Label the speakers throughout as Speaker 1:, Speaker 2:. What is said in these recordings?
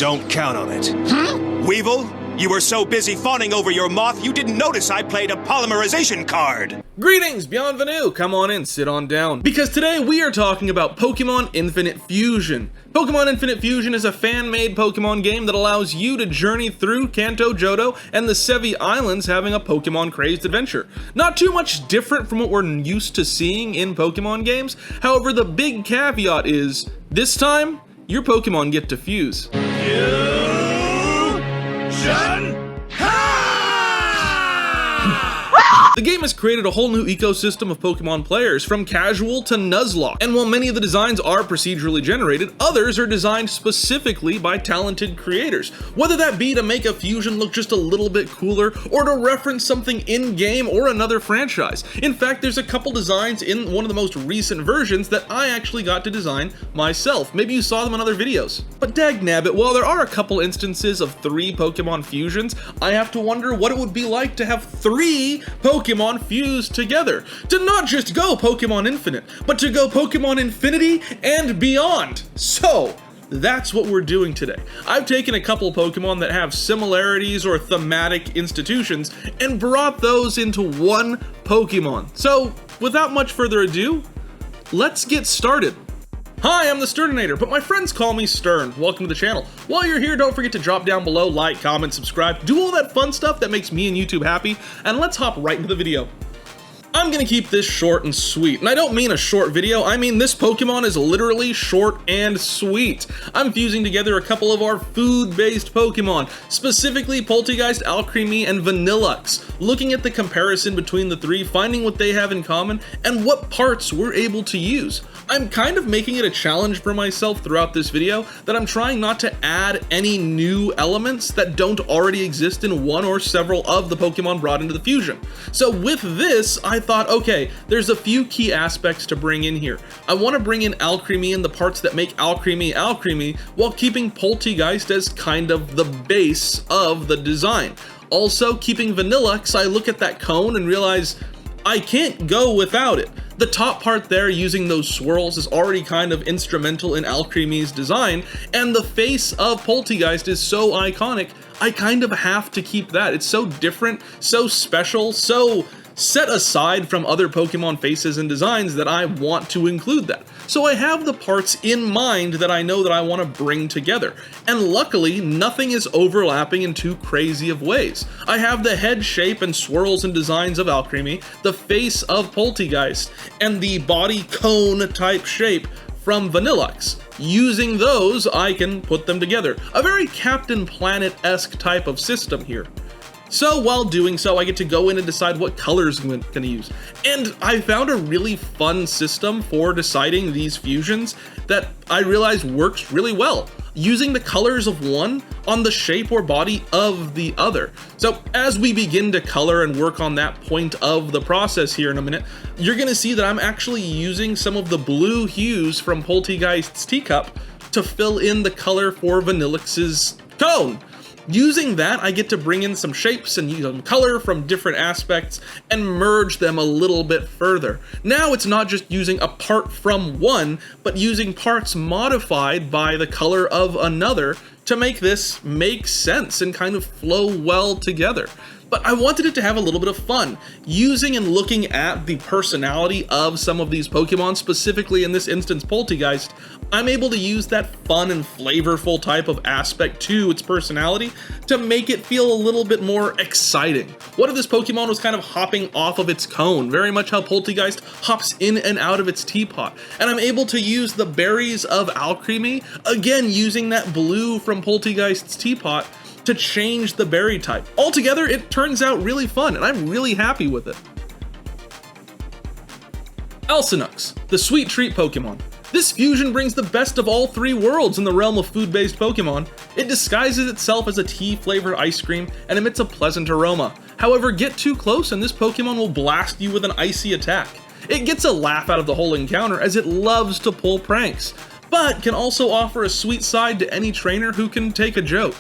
Speaker 1: Don't count on it. Weevil, you were so busy fawning over your moth, you didn't notice I played a polymerization card.
Speaker 2: Greetings, Bienvenue! Come on in, sit on down. Because today we are talking about Pokémon Infinite Fusion. Pokémon Infinite Fusion is a fan-made Pokémon game that allows you to journey through Kanto, Johto, and the Sevi Islands having a Pokémon-crazed adventure. Not too much different from what we're used to seeing in Pokémon games. However, the big caveat is, this time, your Pokémon get to fuse. The game has created a whole new ecosystem of Pokemon players, from casual to Nuzlocke, and while many of the designs are procedurally generated, others are designed specifically by talented creators, whether that be to make a fusion look just a little bit cooler, or to reference something in-game or another franchise. In fact, there's a couple designs in one of the most recent versions that I actually got to design myself. Maybe you saw them in other videos. But dagnabbit, while there are a couple instances of 3 Pokemon fusions, I have to wonder what it would be like to have 3 Pokemon fused together. To not just go Pokemon Infinite, but to go Pokemon Infinity and beyond. So, that's what we're doing today. I've taken a couple Pokemon that have similarities or thematic institutions and brought those into one Pokemon. So, without much further ado, let's get started. Hi, I'm the Thesterninator, but my friends call me Stern. Welcome to the channel. While you're here, don't forget to drop down below, like, comment, subscribe, do all that fun stuff that makes me and YouTube happy, and let's hop right into the video. I'm gonna keep this short and sweet, and I don't mean a short video, I mean this Pokemon is literally short and sweet. I'm fusing together a couple of our food-based Pokemon, specifically Polteageist, Alcremie, and Vanillux, looking at the comparison between the 3, finding what they have in common, and what parts we're able to use. I'm kind of making it a challenge for myself throughout this video that I'm trying not to add any new elements that don't already exist in one or several of the Pokemon brought into the fusion. So with this, I thought, okay, there's a few key aspects to bring in here. I want to bring in Alcremie and the parts that make Alcremie Alcremie, while keeping Polteageist as kind of the base of the design. Also, keeping Vanillux, I look at that cone and realize I can't go without it. The top part there, using those swirls, is already kind of instrumental in Alcremie's design, and the face of Polteageist is so iconic, I kind of have to keep that. It's so different, so special, so set aside from other Pokemon faces and designs that I want to include that. So I have the parts in mind that I know that I want to bring together. And luckily, nothing is overlapping in too crazy of ways. I have the head shape and swirls and designs of Alcremie, the face of Polteageist, and the body cone type shape from Vanillux. Using those, I can put them together. A very Captain Planet-esque type of system here. So while doing so, I get to go in and decide what colors I'm going to use. And I found a really fun system for deciding these fusions that I realized works really well, using the colors of one on the shape or body of the other. So as we begin to color and work on that point of the process here in a minute, you're going to see that I'm actually using some of the blue hues from Polteageist's teacup to fill in the color for Vanillux's cone. Using that, I get to bring in some shapes and use some color from different aspects and merge them a little bit further. Now it's not just using a part from one, but using parts modified by the color of another to make this make sense and kind of flow well together. But I wanted it to have a little bit of fun, using and looking at the personality of some of these Pokemon, specifically in this instance Polteageist. I'm able to use that fun and flavorful type of aspect to its personality to make it feel a little bit more exciting. What if this Pokemon was kind of hopping off of its cone, very much how Polteageist hops in and out of its teapot? And I'm able to use the berries of Alcremie, again using that blue from Polteageist's teapot, to change the berry type. Altogether, it turns out really fun, and I'm really happy with it. Alcinux, the sweet treat Pokemon. This fusion brings the best of all 3 worlds in the realm of food-based Pokemon. It disguises itself as a tea-flavored ice cream and emits a pleasant aroma. However, get too close and this Pokemon will blast you with an icy attack. It gets a laugh out of the whole encounter as it loves to pull pranks, but can also offer a sweet side to any trainer who can take a joke.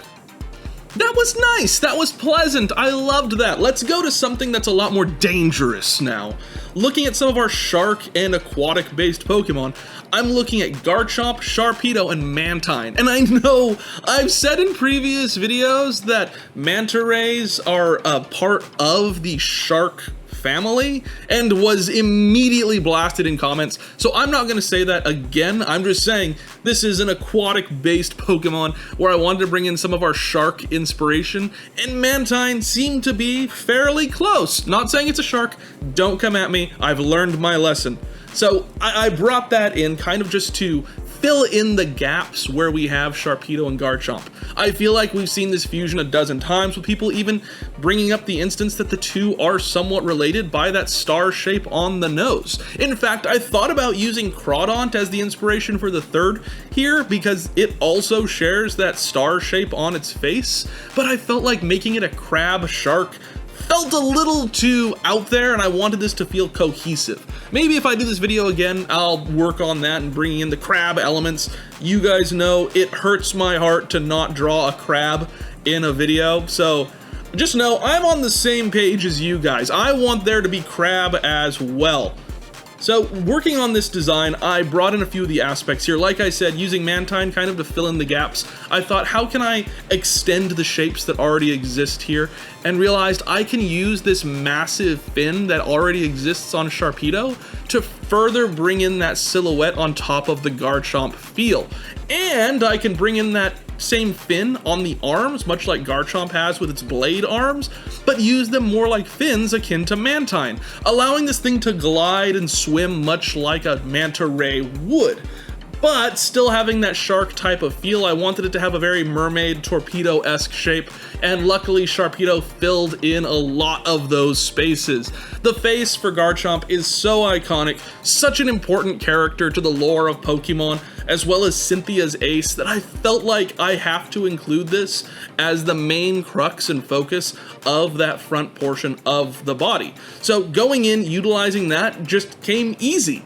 Speaker 2: That was nice, that was pleasant, I loved that. Let's go to something that's a lot more dangerous now. Looking at some of our shark and aquatic based Pokemon, I'm looking at Garchomp, Sharpedo, and Mantine. And I know I've said in previous videos that manta rays are a part of the shark family and was immediately blasted in comments, so I'm not going to say that again. I'm just saying this is an aquatic based Pokemon where I wanted to bring in some of our shark inspiration, and Mantine seemed to be fairly close. Not saying it's a shark, don't come at me, I've learned my lesson. So I brought that in kind of just to fill in the gaps where we have Sharpedo and Garchomp. I feel like we've seen this fusion a dozen times, with people even bringing up the instance that the two are somewhat related by that star shape on the nose. In fact, I thought about using Crawdaunt as the inspiration for the third here because it also shares that star shape on its face, but I felt like making it a crab shark felt a little too out there, and I wanted this to feel cohesive. Maybe if I do this video again, I'll work on that and bring in the crab elements. You guys know it hurts my heart to not draw a crab in a video, so just know I'm on the same page as you guys. I want there to be crab as well. So working on this design, I brought in a few of the aspects here. Like I said, using Mantine kind of to fill in the gaps, I thought, how can I extend the shapes that already exist here? And realized I can use this massive fin that already exists on Sharpedo to further bring in that silhouette on top of the Garchomp feel. And I can bring in that same fin on the arms, much like Garchomp has with its blade arms, but use them more like fins akin to Mantine, allowing this thing to glide and swim much like a manta ray would. But still having that shark type of feel. I wanted it to have a very mermaid torpedo-esque shape, and luckily Sharpedo filled in a lot of those spaces. The face for Garchomp is so iconic, such an important character to the lore of Pokemon, as well as Cynthia's ace, that I felt like I have to include this as the main crux and focus of that front portion of the body. So going in, utilizing that just came easy.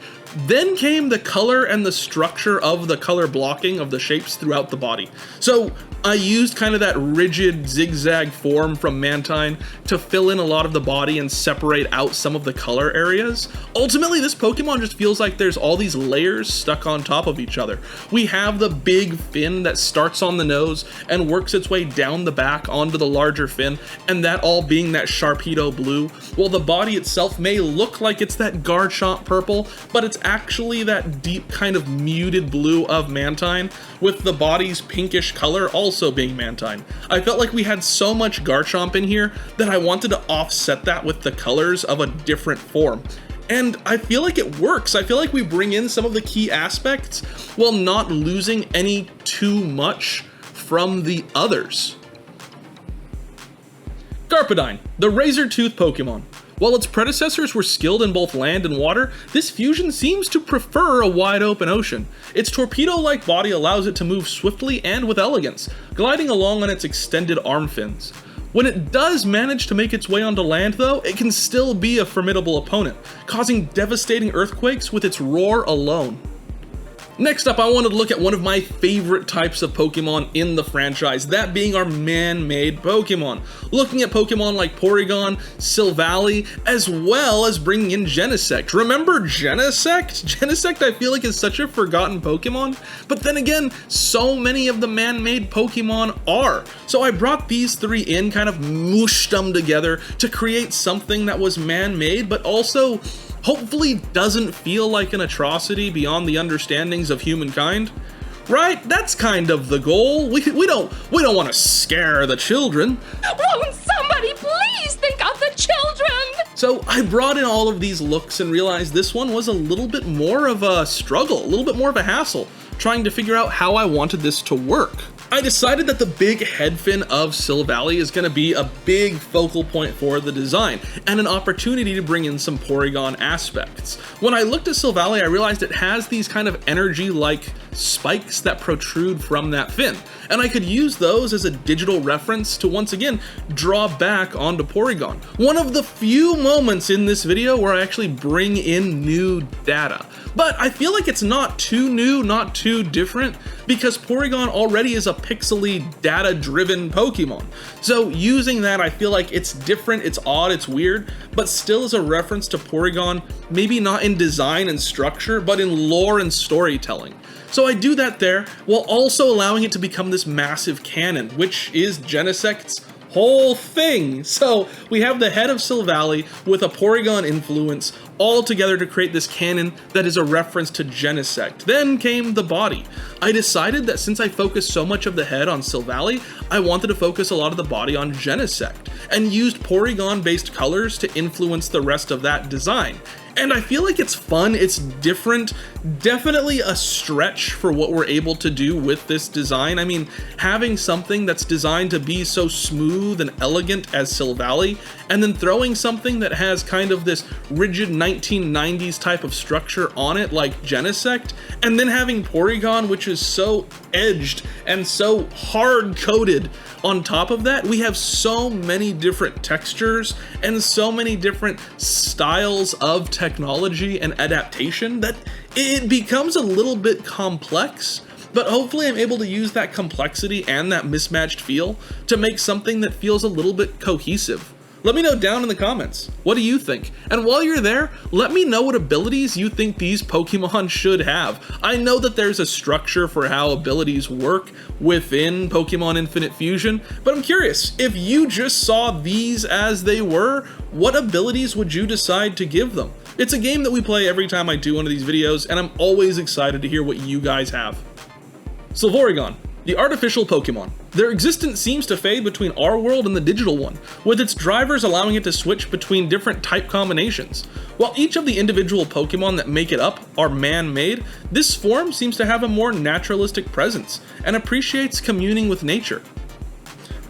Speaker 2: Then came the color and the structure of the color blocking of the shapes throughout the body. So I used kind of that rigid zigzag form from Mantine to fill in a lot of the body and separate out some of the color areas. Ultimately, this Pokemon just feels like there's all these layers stuck on top of each other. We have the big fin that starts on the nose and works its way down the back onto the larger fin, and that all being that Sharpedo blue, while the body itself may look like it's that Garchomp purple, but it's actually that deep kind of muted blue of Mantine, with the body's pinkish color also being Mantine. I felt like we had so much Garchomp in here that I wanted to offset that with the colors of a different form. And I feel like it works. I feel like we bring in some of the key aspects while not losing any too much from the others. Garpodine, the razor-tooth Pokemon. While its predecessors were skilled in both land and water, this fusion seems to prefer a wide open ocean. Its torpedo-like body allows it to move swiftly and with elegance, gliding along on its extended arm fins. When it does manage to make its way onto land though, it can still be a formidable opponent, causing devastating earthquakes with its roar alone. Next up, I wanted to look at one of my favorite types of Pokemon in the franchise, that being our man-made Pokemon. Looking at Pokemon like Porygon, Silvally, as well as bringing in Genesect. Remember Genesect? Genesect I feel like is such a forgotten Pokemon, but then again, so many of the man-made Pokemon are. So I brought these three in, kind of mooshed them together to create something that was man-made, but also hopefully doesn't feel like an atrocity beyond the understandings of humankind. Right? That's kind of the goal. We don't want to scare the children.
Speaker 3: Won't somebody please think of the children?
Speaker 2: So I brought in all of these looks and realized this one was a little bit more of a struggle, a little bit more of a hassle, trying to figure out how I wanted this to work. I decided that the big head fin of Silvally is going to be a big focal point for the design, and an opportunity to bring in some Porygon aspects. When I looked at Silvally, I realized it has these kind of energy-like spikes that protrude from that fin. And I could use those as a digital reference to once again draw back onto Porygon. One of the few moments in this video where I actually bring in new data. But I feel like it's not too new, not too different, because Porygon already is a pixely, data-driven Pokemon. So using that, I feel like it's different, it's odd, it's weird, but still is a reference to Porygon, maybe not in design and structure, but in lore and storytelling. So I do that there, while also allowing it to become this massive canon, which is Genesect's whole thing. So we have the head of Silvally with a Porygon influence all together to create this canon that is a reference to Genesect. Then came the body. I decided that since I focused so much of the head on Silvally, I wanted to focus a lot of the body on Genesect, and used Porygon-based colors to influence the rest of that design. And I feel like it's fun, it's different, definitely a stretch for what we're able to do with this design. I mean, having something that's designed to be so smooth and elegant as Silvally, and then throwing something that has kind of this rigid 1990s type of structure on it like Genesect, and then having Porygon, which is so edged and so hard-coded. On top of that, we have so many different textures and so many different styles of technology and adaptation that it becomes a little bit complex, but hopefully I'm able to use that complexity and that mismatched feel to make something that feels a little bit cohesive. Let me know down in the comments, what do you think? And while you're there, let me know what abilities you think these Pokemon should have. I know that there's a structure for how abilities work within Pokémon Infinite Fusion, but I'm curious, if you just saw these as they were, what abilities would you decide to give them? It's a game that we play every time I do one of these videos, and I'm always excited to hear what you guys have. Silvorigon, the artificial Pokemon. Their existence seems to fade between our world and the digital one, with its drivers allowing it to switch between different type combinations. While each of the individual Pokemon that make it up are man-made, this form seems to have a more naturalistic presence, and appreciates communing with nature.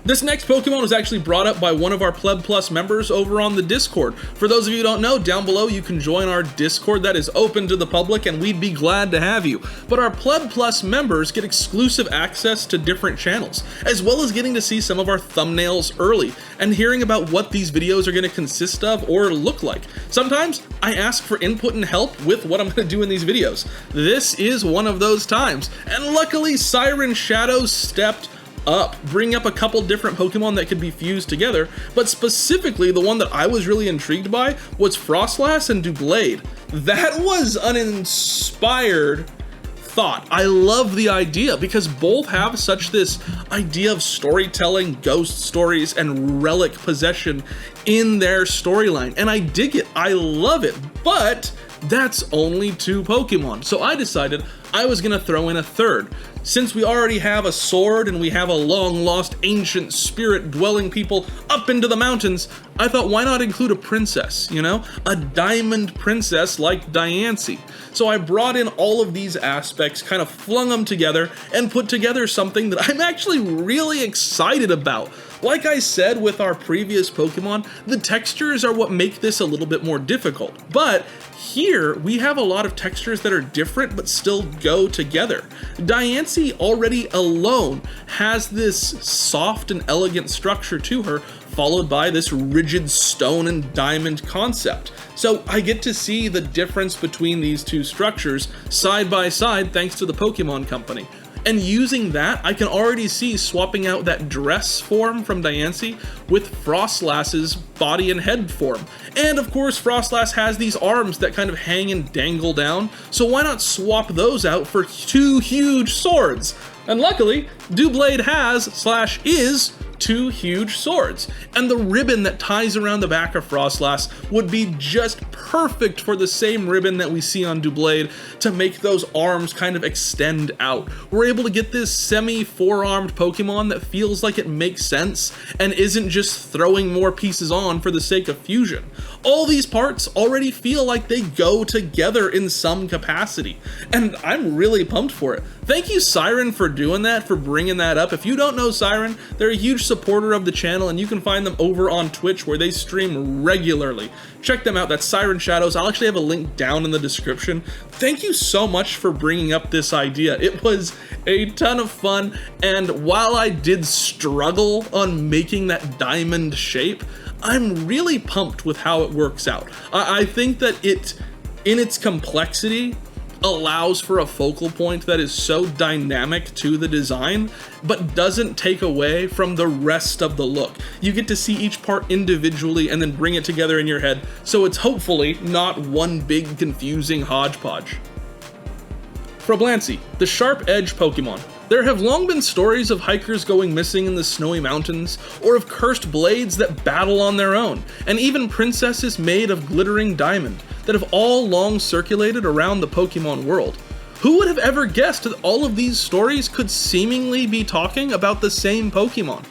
Speaker 2: This next Pokemon was actually brought up by one of our Pleb Plus members over on the Discord. For those of you who don't know, down below you can join our Discord that is open to the public, and we'd be glad to have you. But our Pleb Plus members get exclusive access to different channels, as well as getting to see some of our thumbnails early, and hearing about what these videos are going to consist of or look like. Sometimes I ask for input and help with what I'm going to do in these videos. This is one of those times, and luckily SyrenShadows stepped up, bring up a couple different Pokemon that could be fused together, but specifically the one that I was really intrigued by was Frostlass and Doublade. That was an inspired thought. I love the idea because both have such this idea of storytelling, ghost stories, and relic possession in their storyline, and I dig it, I love it, but that's only 2 Pokemon, so I decided I was gonna throw in a third. Since we already have a sword and we have a long-lost ancient spirit-dwelling people up into the mountains, I thought why not include a princess, you know? A diamond princess like Diancie. So I brought in all of these aspects, kind of flung them together, and put together something that I'm actually really excited about. Like I said with our previous Pokemon, the textures are what make this a little bit more difficult. But here, we have a lot of textures that are different but still go together. Diancie already alone has this soft and elegant structure to her, followed by this rigid stone and diamond concept. So I get to see the difference between these 2 structures side by side thanks to the Pokemon Company. And using that, I can already see swapping out that dress form from Diancie with Frostlass's body and head form. And of course, Frostlass has these arms that kind of hang and dangle down, so why not swap those out for 2 huge swords? And luckily, Doublade has/is 2 huge swords, and the ribbon that ties around the back of Frostlass would be just perfect for the same ribbon that we see on Doublade to make those arms kind of extend out. We're able to get this semi-4-armed Pokemon that feels like it makes sense and isn't just throwing more pieces on for the sake of fusion. All these parts already feel like they go together in some capacity, and I'm really pumped for it. Thank you, Siren, for doing that, for bringing that up. If you don't know Siren, they're a huge supporter of the channel, and you can find them over on Twitch where they stream regularly. Check them out. That's SyrenShadows. I'll actually have a link down in the description. Thank you so much for bringing up this idea. It was a ton of fun, and while I did struggle on making that diamond shape, I'm really pumped with how it works out. I think that it, in its complexity, allows for a focal point that is so dynamic to the design, but doesn't take away from the rest of the look. You get to see each part individually and then bring it together in your head, so it's hopefully not one big confusing hodgepodge. Froblancy, the sharp edge Pokemon. There have long been stories of hikers going missing in the snowy mountains, or of cursed blades that battle on their own, and even princesses made of glittering diamond that have all long circulated around the Pokemon world. Who would have ever guessed that all of these stories could seemingly be talking about the same Pokemon?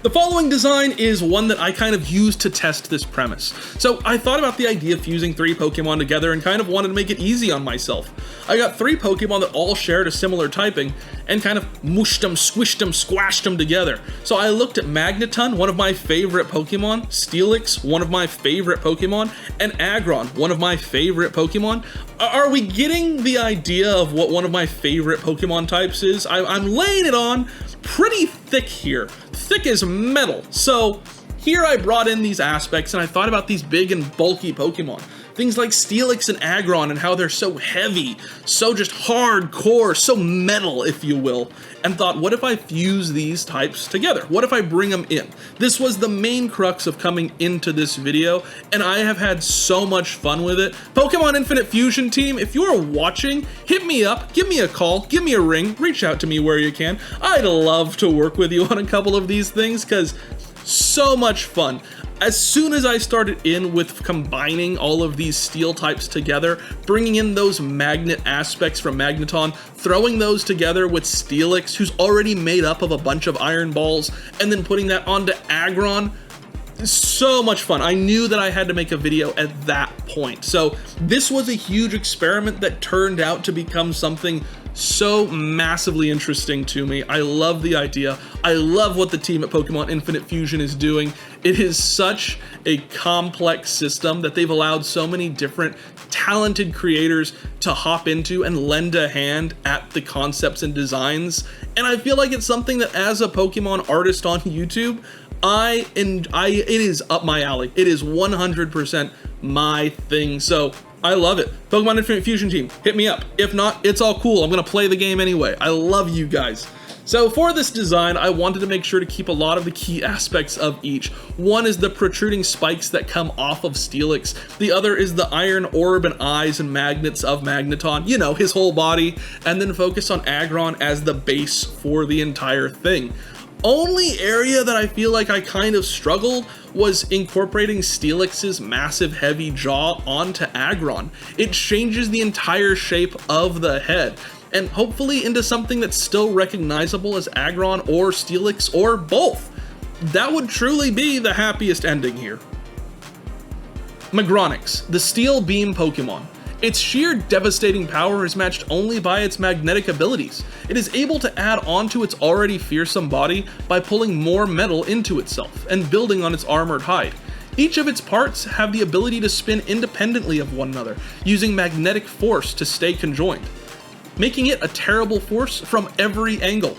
Speaker 2: The following design is one that I kind of used to test this premise. So I thought about the idea of fusing 3 Pokemon together and kind of wanted to make it easy on myself. I got 3 Pokemon that all shared a similar typing and kind of mushed them, squished them, squashed them together. So I looked at Magneton, one of my favorite Pokemon, Steelix, one of my favorite Pokemon, and Aggron, one of my favorite Pokemon. Are we getting the idea of what one of my favorite Pokemon types is? I'm laying it on pretty thick here. Thick as metal. So here I brought in these aspects and I thought about these big and bulky Pokemon. Things like Steelix and Aggron and how they're so heavy, so just hardcore, so metal, if you will, and thought, what if I fuse these types together? What if I bring them in? This was the main crux of coming into this video, and I have had so much fun with it. Pokémon Infinite Fusion team, if you are watching, hit me up, give me a call, give me a ring, reach out to me where you can. I'd love to work with you on a couple of these things, because so much fun. As soon as I started in with combining all of these steel types together, bringing in those magnet aspects from Magneton, throwing those together with Steelix, who's already made up of a bunch of iron balls, and then putting that onto Aggron, so much fun. I knew that I had to make a video at that point. So this was a huge experiment that turned out to become something so massively interesting to me. I love the idea. I love what the team at Pokémon Infinite Fusion is doing. It is such a complex system that they've allowed so many different talented creators to hop into and lend a hand at the concepts and designs. And I feel like it's something that as a Pokemon artist on YouTube, it is up my alley. It is 100% my thing. So I love it. Pokemon Infinite Fusion team, hit me up. If not, it's all cool. I'm gonna play the game anyway. I love you guys. So for this design, I wanted to make sure to keep a lot of the key aspects of each. One is the protruding spikes that come off of Steelix. The other is the iron orb and eyes and magnets of Magneton, you know, his whole body, and then focus on Aggron as the base for the entire thing. Only area that I feel like I kind of struggled was incorporating Steelix's massive heavy jaw onto Aggron. It changes the entire shape of the head, and hopefully into something that's still recognizable as Aggron or Steelix or both. That would truly be the happiest ending here. Magronix, the Steel Beam Pokemon. Its sheer devastating power is matched only by its magnetic abilities. It is able to add on to its already fearsome body by pulling more metal into itself and building on its armored hide. Each of its parts have the ability to spin independently of one another, using magnetic force to stay conjoined, making it a terrible force from every angle.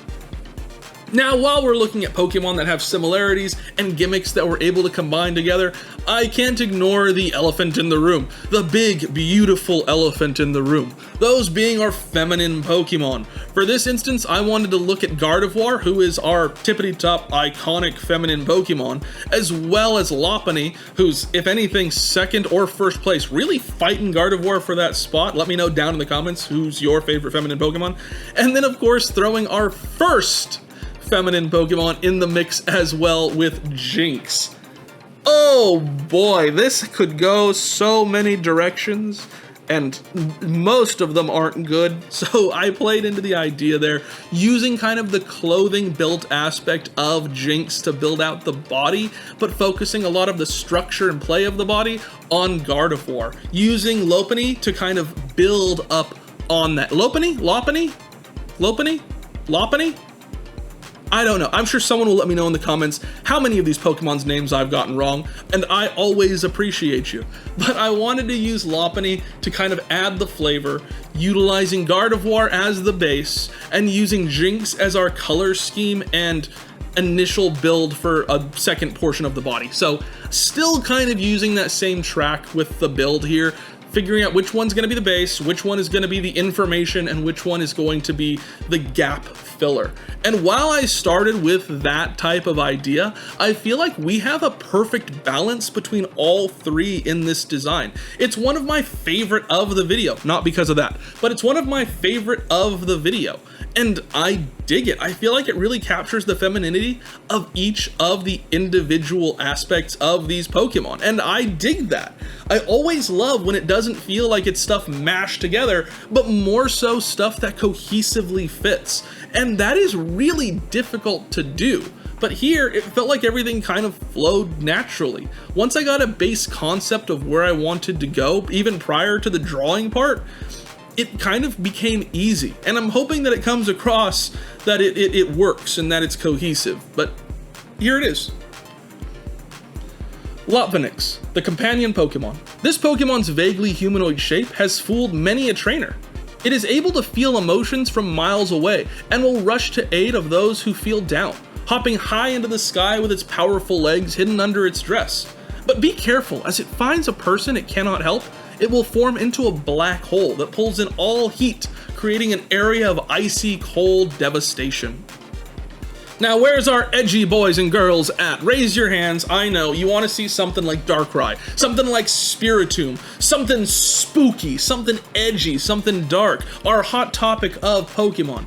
Speaker 2: Now, while we're looking at Pokemon that have similarities and gimmicks that we're able to combine together, I can't ignore the elephant in the room. The big, beautiful elephant in the room. Those being our feminine Pokemon. For this instance, I wanted to look at Gardevoir, who is our tippity-top iconic feminine Pokemon, as well as Lopunny, who's, if anything, second or first place. Really fighting Gardevoir for that spot. Let me know down in the comments who's your favorite feminine Pokemon. And then, of course, throwing our first feminine Pokemon in the mix as well with Jinx. Oh boy, this could go so many directions, and most of them aren't good. So I played into the idea there, using kind of the clothing built aspect of Jinx to build out the body, but focusing a lot of the structure and play of the body on Gardevoir, using Lopunny to kind of build up on that. Lopunny? Lopunny? Lopunny? I don't know. I'm sure someone will let me know in the comments how many of these Pokemon's names I've gotten wrong, and I always appreciate you. But I wanted to use Lopunny to kind of add the flavor, utilizing Gardevoir as the base, and using Jinx as our color scheme and initial build for a second portion of the body. So still kind of using that same track with the build here, figuring out which one's going to be the base, which one is going to be the information, and which one is going to be the gap filler. And while I started with that type of idea, I feel like we have a perfect balance between all three in this design. It's one of my favorite of the video, not because of that, but it's one of my favorite of the video. And I dig it. I feel like it really captures the femininity of each of the individual aspects of these Pokemon, and I dig that. I always love when it doesn't feel like it's stuff mashed together, but more so stuff that cohesively fits. And that is really difficult to do. But here, it felt like everything kind of flowed naturally. Once I got a base concept of where I wanted to go, even prior to the drawing part, it kind of became easy. And I'm hoping that it comes across that it works and that it's cohesive. But here it is. Lopvinix, the companion Pokemon. This Pokemon's vaguely humanoid shape has fooled many a trainer. It is able to feel emotions from miles away and will rush to aid of those who feel down, hopping high into the sky with its powerful legs hidden under its dress. But be careful, as it finds a person it cannot help, it will form into a black hole that pulls in all heat, creating an area of icy cold devastation. Now, where's our edgy boys and girls at? Raise your hands. I know, you want to see something like Darkrai, something like Spiritomb, something spooky, something edgy, something dark, our hot topic of Pokemon.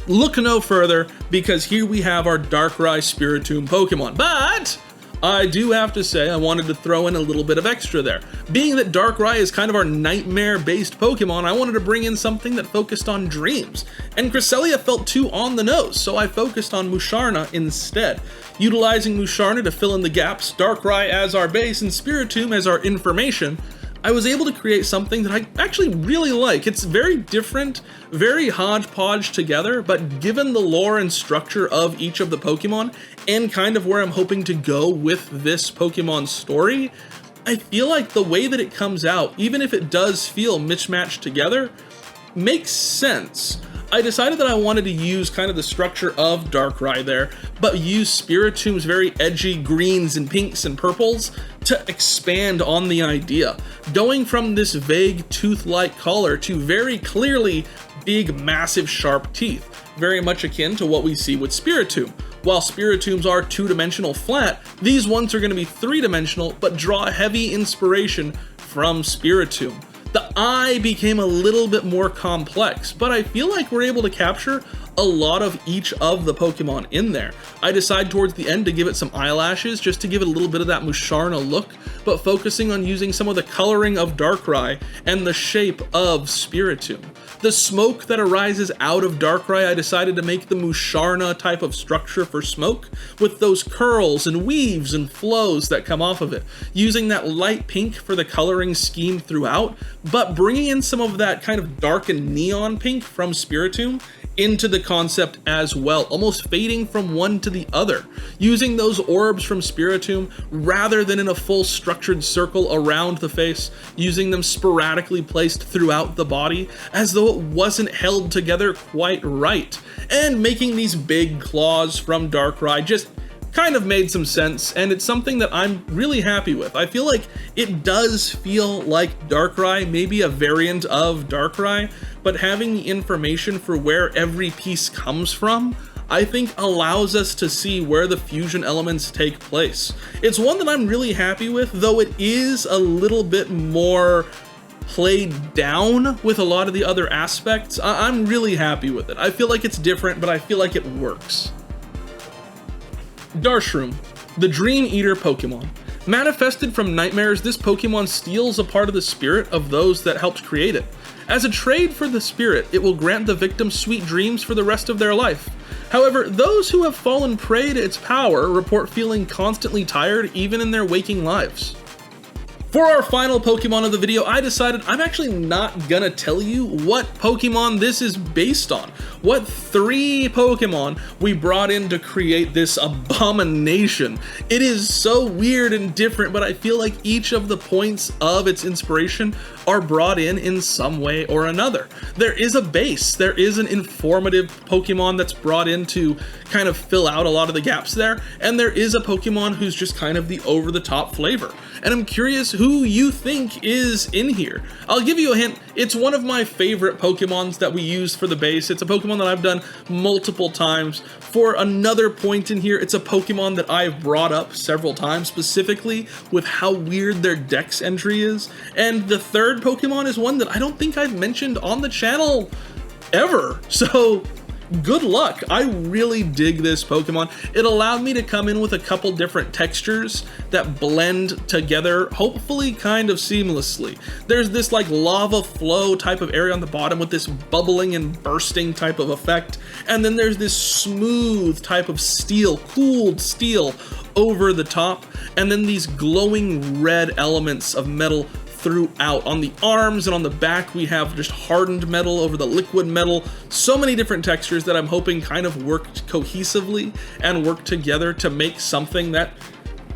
Speaker 2: Look no further, because here we have our Darkrai Spiritomb Pokemon. But I do have to say I wanted to throw in a little bit of extra there. Being that Darkrai is kind of our nightmare-based Pokemon, I wanted to bring in something that focused on dreams. And Cresselia felt too on the nose, so I focused on Musharna instead. Utilizing Musharna to fill in the gaps, Darkrai as our base, and Spiritomb as our information, I was able to create something that I actually really like. It's very different, very hodgepodge together, but given the lore and structure of each of the Pokemon, and kind of where I'm hoping to go with this Pokemon story, I feel like the way that it comes out, even if it does feel mismatched together, makes sense. I decided that I wanted to use kind of the structure of Darkrai there, but use Spiritomb's very edgy greens and pinks and purples to expand on the idea, going from this vague tooth-like color to very clearly big, massive, sharp teeth, very much akin to what we see with Spiritomb. While Spiritombs are two-dimensional flat, these ones are going to be three-dimensional, but draw heavy inspiration from Spiritomb. The eye became a little bit more complex, but I feel like we're able to capture a lot of each of the Pokemon in there. I decide towards the end to give it some eyelashes just to give it a little bit of that Musharna look, but focusing on using some of the coloring of Darkrai and the shape of Spiritomb. The smoke that arises out of Darkrai, I decided to make the Musharna type of structure for smoke, with those curls and weaves and flows that come off of it, using that light pink for the coloring scheme throughout, but bringing in some of that kind of dark and neon pink from Spiritomb into the concept as well, almost fading from one to the other, using those orbs from Spiritomb rather than in a full structured circle around the face, using them sporadically placed throughout the body as though it wasn't held together quite right, and making these big claws from Darkrai just kind of made some sense, and it's something that I'm really happy with. I feel like it does feel like Darkrai, maybe a variant of Darkrai, but having the information for where every piece comes from, I think allows us to see where the fusion elements take place. It's one that I'm really happy with, though it is a little bit more played down with a lot of the other aspects. I'm really happy with it. I feel like it's different, but I feel like it works. Darshroom, the Dream Eater Pokemon. Manifested from nightmares, this Pokemon steals a part of the spirit of those that helped create it. As a trade for the spirit, it will grant the victim sweet dreams for the rest of their life. However, those who have fallen prey to its power report feeling constantly tired even in their waking lives. For our final Pokemon of the video, I decided I'm actually not gonna tell you what Pokemon this is based on. What 3 Pokemon we brought in to create this abomination. It is so weird and different, but I feel like each of the points of its inspiration are brought in some way or another. There is a base, there is an informative Pokemon that's brought in to kind of fill out a lot of the gaps there, and there is a Pokemon who's just kind of the over-the-top flavor. And I'm curious who you think is in here. I'll give you a hint, it's one of my favorite Pokemons that we use for the base. It's a Pokemon that I've done multiple times. For another point in here, it's a Pokemon that I've brought up several times, specifically with how weird their dex entry is. And the third Pokemon is one that I don't think I've mentioned on the channel ever. So good luck. I really dig this Pokemon. It allowed me to come in with a couple different textures that blend together, hopefully kind of seamlessly. There's this like lava flow type of area on the bottom with this bubbling and bursting type of effect. And then there's this smooth type of steel, cooled steel over the top. And then these glowing red elements of metal throughout. On the arms and on the back, we have just hardened metal over the liquid metal. So many different textures that I'm hoping kind of worked cohesively and work together to make something that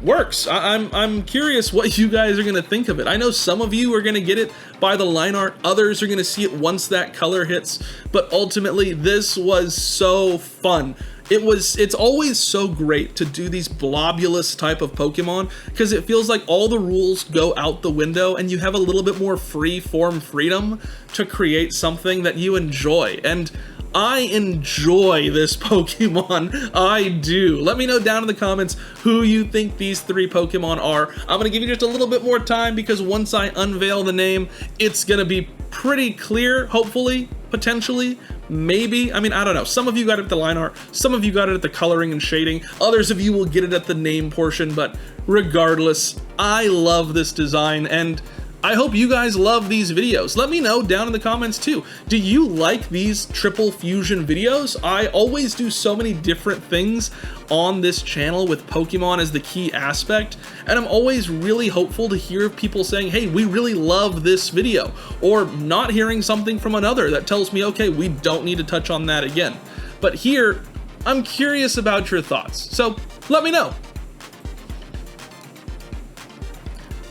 Speaker 2: works. I'm curious what you guys are gonna think of it. I know some of you are gonna get it by the line art, others are gonna see it once that color hits, but ultimately this was so fun. It's always so great to do these blobulous type of Pokemon because it feels like all the rules go out the window and you have a little bit more free form freedom to create something that you enjoy. And I enjoy this Pokemon, I do. Let me know down in the comments who you think these 3 Pokemon are. I'm gonna give you just a little bit more time because once I unveil the name, it's gonna be pretty clear, hopefully, potentially, maybe. I mean, I don't know. Some of you got it at the line art, some of you got it at the coloring and shading, others of you will get it at the name portion, but regardless, I love this design and I hope you guys love these videos. Let me know down in the comments too. Do you like these triple fusion videos? I always do so many different things on this channel with Pokemon as the key aspect, and I'm always really hopeful to hear people saying, hey, we really love this video, or not hearing something from another that tells me, okay, we don't need to touch on that again. But here, I'm curious about your thoughts, so let me know.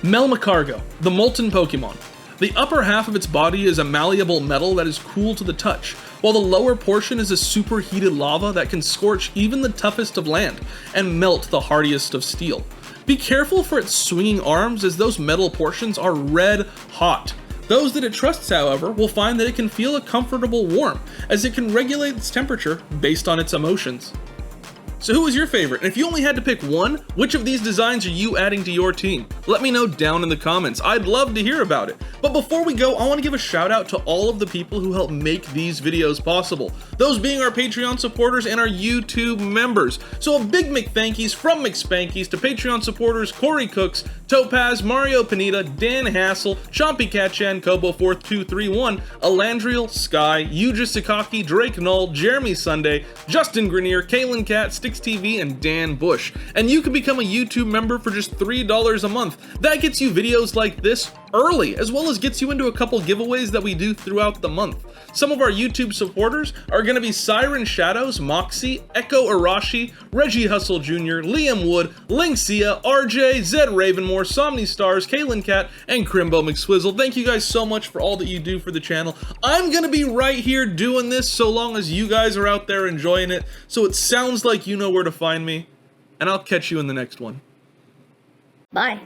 Speaker 2: Melmacargo, the molten Pokemon. The upper half of its body is a malleable metal that is cool to the touch, while the lower portion is a superheated lava that can scorch even the toughest of land and melt the hardiest of steel. Be careful for its swinging arms as those metal portions are red hot. Those that it trusts, however, will find that it can feel a comfortable warm, as it can regulate its temperature based on its emotions. So who was your favorite? And if you only had to pick one, which of these designs are you adding to your team? Let me know down in the comments. I'd love to hear about it. But before we go, I want to give a shout out to all of the people who help make these videos possible. Those being our Patreon supporters and our YouTube members. So a big McThankies from McSpankies to Patreon supporters Corey Cooks, Topaz, Mario Panita, Dan Hassel, Chompy Catchan, Kobo4231, Alandriel, Sky, Yuja Sakaki, Drake Null, Jeremy Sunday, Justin Grenier, Kaylin Cat, Sticks TV, and Dan Bush. And you can become a YouTube member for just $3 a month. That gets you videos like this early, as well as gets you into a couple giveaways that we do throughout the month. Some of our YouTube supporters are going to be SyrenShadows, Moxie, Echo Arashi, Reggie Hustle Jr., Liam Wood, Linksia, RJ, Zed Ravenmore, Somni Stars, Kaylin Cat, and Crimbo McSwizzle. Thank you guys so much for all that you do for the channel. I'm going to be right here doing this so long as you guys are out there enjoying it, so it sounds like you know where to find me, and I'll catch you in the next one.
Speaker 4: Bye.